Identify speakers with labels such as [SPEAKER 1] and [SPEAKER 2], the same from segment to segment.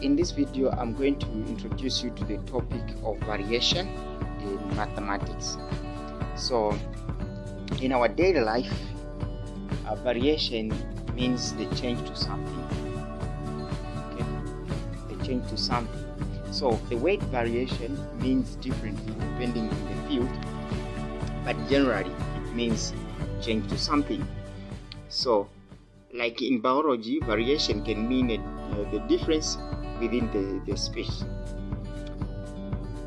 [SPEAKER 1] in this video I'm going to introduce you to the topic of variation in mathematics. So in our daily life, variation means the change to something. Okay, the change to something. So the word variation means differently depending on the field, but generally it means change to something. So like in biology, variation can mean the difference within the species.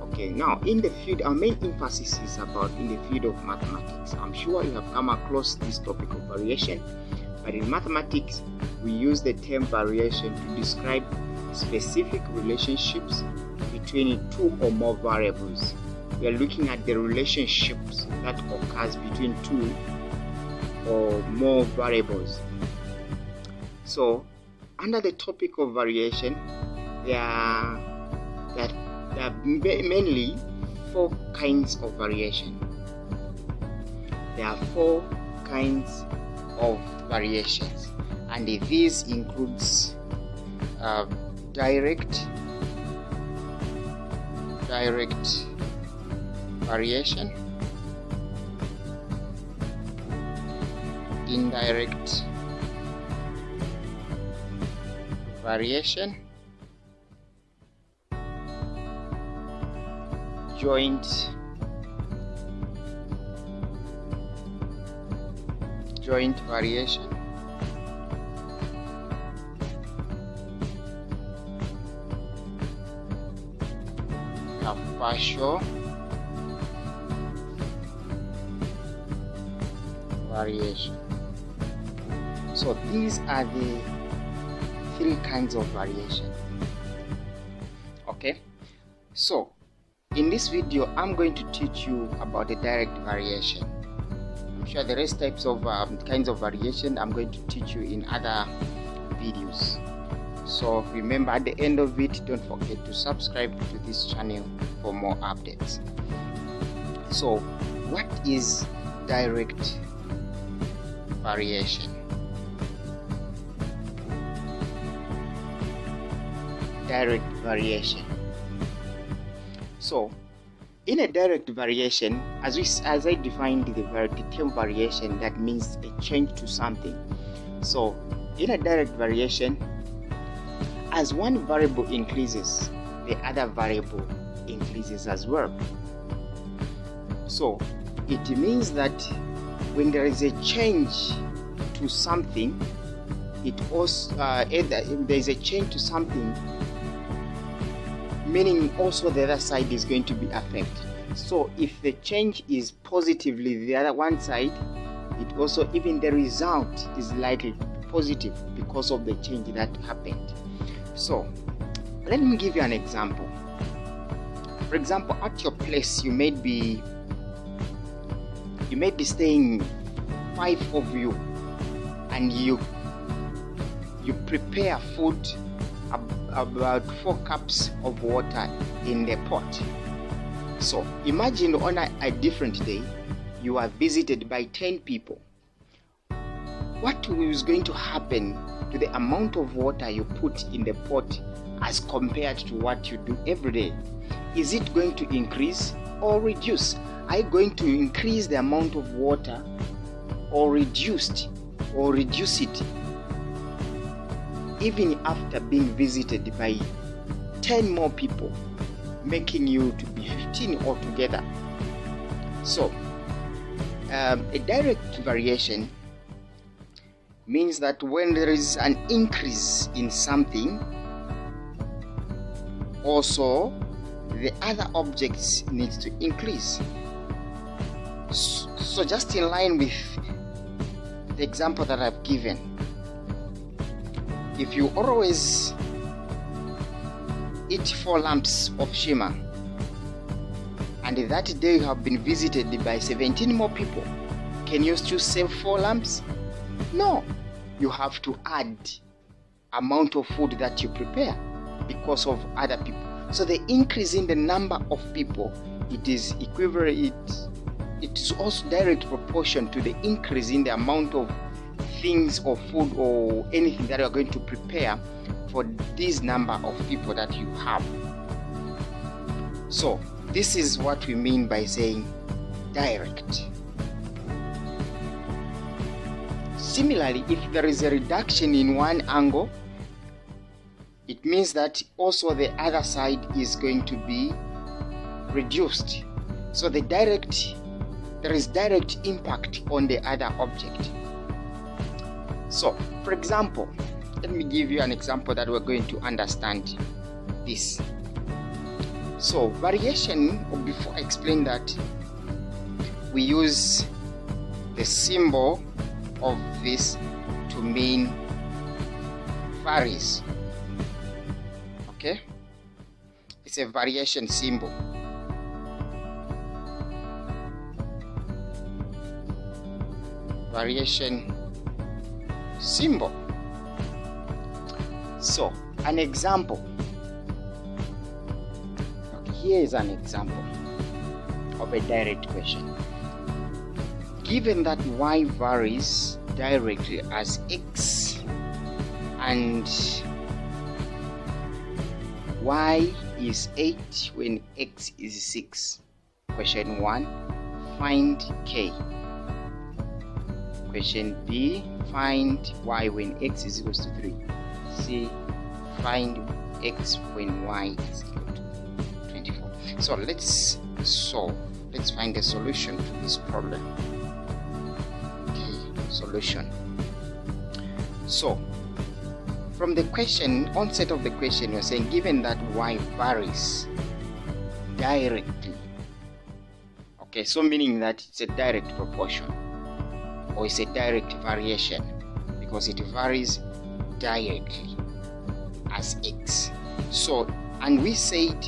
[SPEAKER 1] Okay, now in the field, our main emphasis is about in the field of mathematics. I'm sure you have come across this topic of variation, but in mathematics we use the term variation to describe specific relationships between two or more variables. We are looking at the relationships that occurs between two or more variables. So under the topic of variation, there are mainly four kinds of variation. There are four kinds of variations, and these includes direct variation, indirect variation, joint variation, partial variation. So these are the three kinds of variation. Okay, so in this video I'm going to teach you about the direct variation. I'm sure the rest types of kinds of variation I'm going to teach you in other videos. So remember, at the end of it, don't forget to subscribe to this channel for more updates. So what is direct variation? Direct variation. So in a direct variation, as I defined the term variation, that means a change to something. So in a direct variation, as one variable increases, the other variable increases as well. So it means that when there is a change to something, it also either there is a change to something, meaning also the other side is going to be affected. So if the change is positively the other one side, it also, even the result is likely to be positive because of the change that happened. So let me give you an example. For example, at your place you may be staying 5 of you, and you prepare food, about 4 cups of water in the pot. So imagine on a different day you are visited by 10 people. What is going to happen to the amount of water you put in the pot as compared to what you do every day? Is it going to increase or reduce? Are you going to increase the amount of water or reduce it, even after being visited by 10 more people, making you to be 15 altogether? So a direct variation means that when there is an increase in something, also the other objects need to increase. So just in line with the example that I've given, if you always eat 4 lumps of shima, and that day you have been visited by 17 more people, can you still save 4 lumps? No, you have to add amount of food that you prepare because of other people. So the increase in the number of people, it is equivalent, it is also direct proportion to the increase in the amount of things or food or anything that you are going to prepare for this number of people that you have. So this is what we mean by saying direct. Similarly, if there is a reduction in one angle, it means that also the other side is going to be reduced. So there is direct impact on the other object. So, for example, let me give you an example that we're going to understand this. So, variation, or before I explain that, we use the symbol of this to mean varies. Okay? It's a variation symbol. Variation symbol. So, an example. Okay, here is an example of a direct question. Given that y varies directly as x and y is 8 when x is 6. Question 1, find k. Question B, find y when x is equal to 3. C, find x when y is equal to 24. So let's solve. Let's find a solution to this problem. Okay, solution. So from the question, onset of the question, you're saying given that y varies directly. Okay, so meaning that it's a direct proportion, or it's a direct variation because it varies directly as x. So, and we said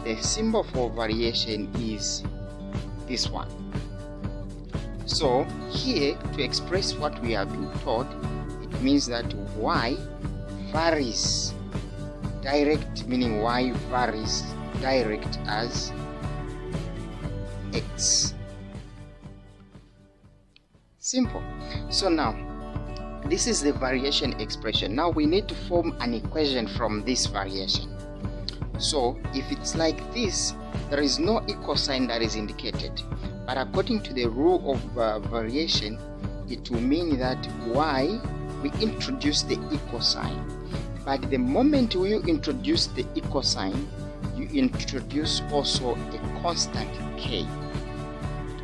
[SPEAKER 1] the symbol for variation is this one. So here, to express what we have been taught, it means that y varies direct, meaning y varies direct as x. Simple. So now this is the variation expression. Now we need to form an equation from this variation. So if it's like this, there is no equal sign that is indicated, but according to the rule of variation, it will mean that y, we introduce the equal sign. But the moment you introduce the equal sign, you introduce also a constant k,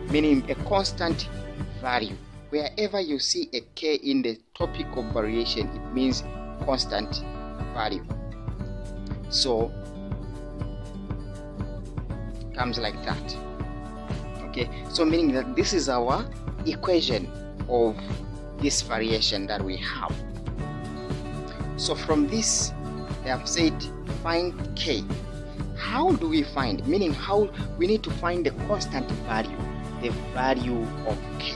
[SPEAKER 1] meaning a constant value. Wherever you see a k in the topic of variation, it means constant value. So comes like that. Okay, so meaning that this is our equation of this variation that we have. So from this, they have said find k. How do we find? Meaning how we need to find the constant value, the value of k.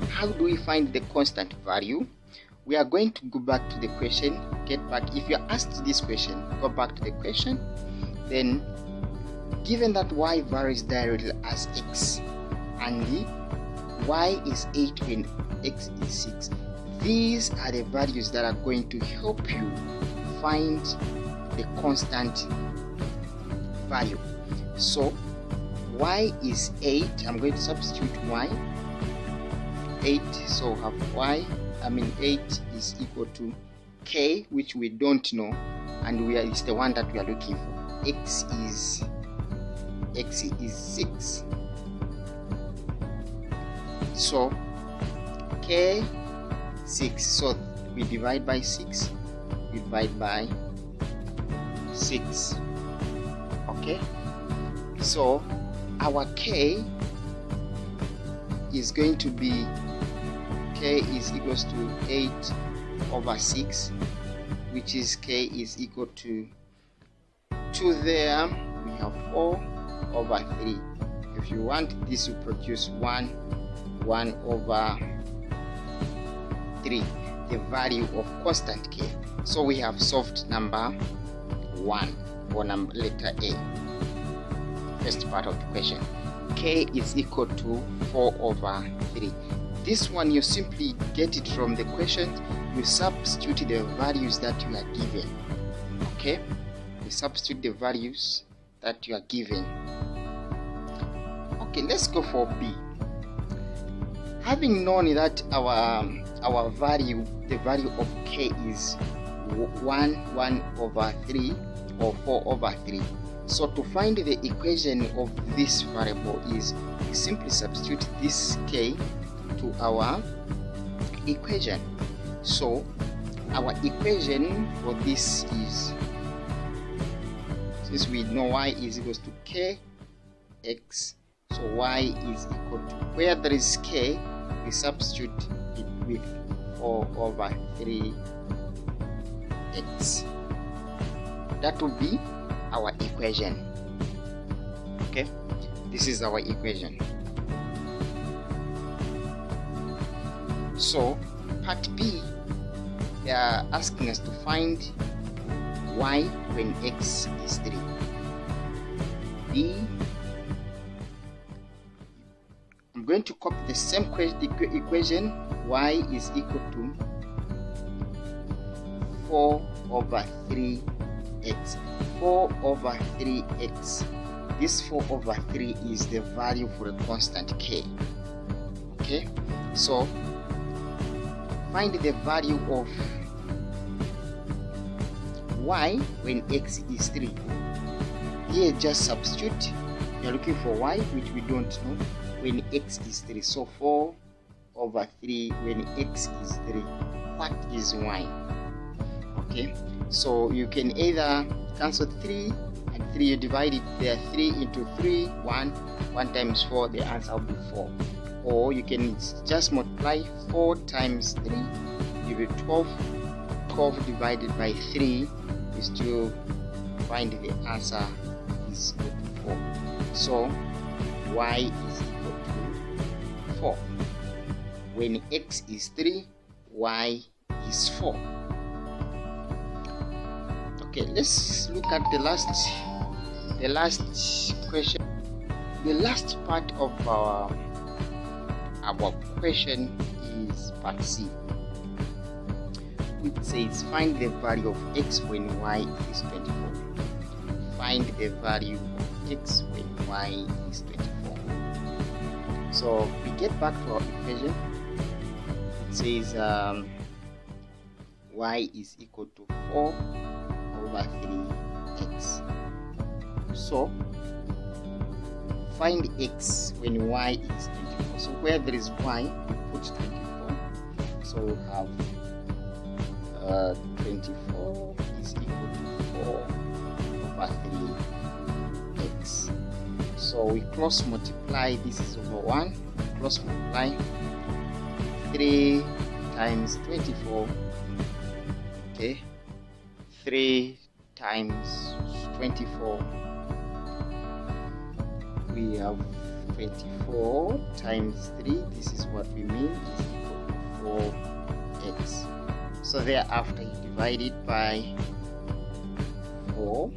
[SPEAKER 1] How do we find the constant value? We are going to go back to the question, get back. If you are asked this question, go back to the question. Then, given that y varies directly as x and y is 8 when x is 6, these are the values that are going to help you find the constant value. So y is 8. I'm going to substitute y. 8, so have y, 8 is equal to k, which we don't know, and it's the one that we are looking for. X is 6. So k 6. So we divide by 6. We divide by 6. Okay. So our k is going to be k is equals to 8 over 6, which is k is equal to 2 there. We have 4 over 3. If you want this to produce 1 over 3, the value of constant k. So we have solved number 1, or letter A, first part of the question. K is equal to 4 over 3. This one you simply get it from the question. you substitute the values that you are given. Okay, you substitute the values that you are given. Okay, let's go for B. Having known that our value, the value of k is 1/3 or 4/3. So to find the equation of this variable is we simply substitute this k to our equation. So our equation for this is, since we know y is equals to kx, so y is equal to, where there is k, we substitute it with 4/3x. That will be our equation. Okay, this is our equation. So part B, they are asking us to find y when x is 3. B, I'm going to copy the same equation. Y is equal to 4/3x. 4/3x. This 4/3 is the value for a constant k. Okay, so find the value of y when x is 3. Here just substitute. We are looking for y, which we don't know, when x is 3. So 4/3 when x is 3. What is y? Okay, so you can either cancel 3 and 3, you divide it there, 3 into 3, 1 times 4, the answer will be 4. Or you can just multiply 4 times 3, give you 12. 12 divided by 3 is to find the answer is equal to 4. So y is equal to 4. When x is 3, y is 4. Okay, let's look at the last question. The last part of our question is part C, which says find the value of x when y is 24. Find the value of x when y is 24. So we get back to our equation. It says y is equal to 4/3x. So find x when y is 24. So where there is y, we put 24. So we have 24 is equal to 4/3x. So we cross multiply. This is over 1. Cross multiply. 3 times 24. Okay. 3 times 24, we have 24 times 3, this is what we mean, is equal to 4x. So thereafter you divide it by 4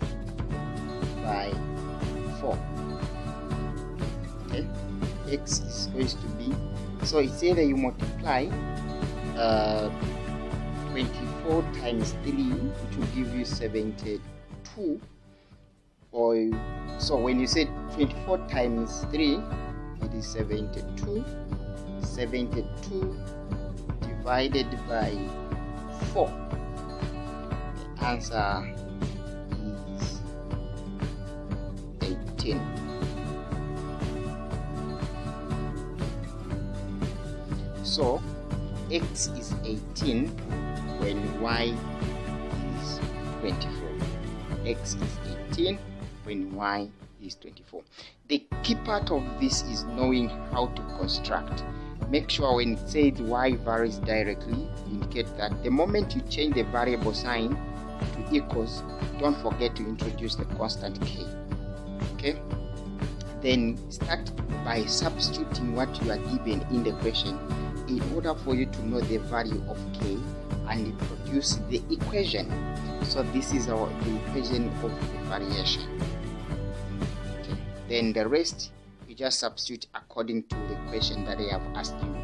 [SPEAKER 1] by 4. Okay, x is going to be, so it's either you multiply 24 times 3, which will give you 72, or so when you say 24 times 3, it is 72. 72 divided by 4, the answer is 18. So x is 18 when y is 24. X is 18 when y is 24. The key part of this is knowing how to construct. Make sure when it says y varies directly, indicate that the moment you change the variable sign to equals, don't forget to introduce the constant k. Okay, then start by substituting what you are given in the question in order for you to know the value of k and produce the equation. So this is the equation of the variation. Okay. Then the rest you just substitute according to the question that I have asked you.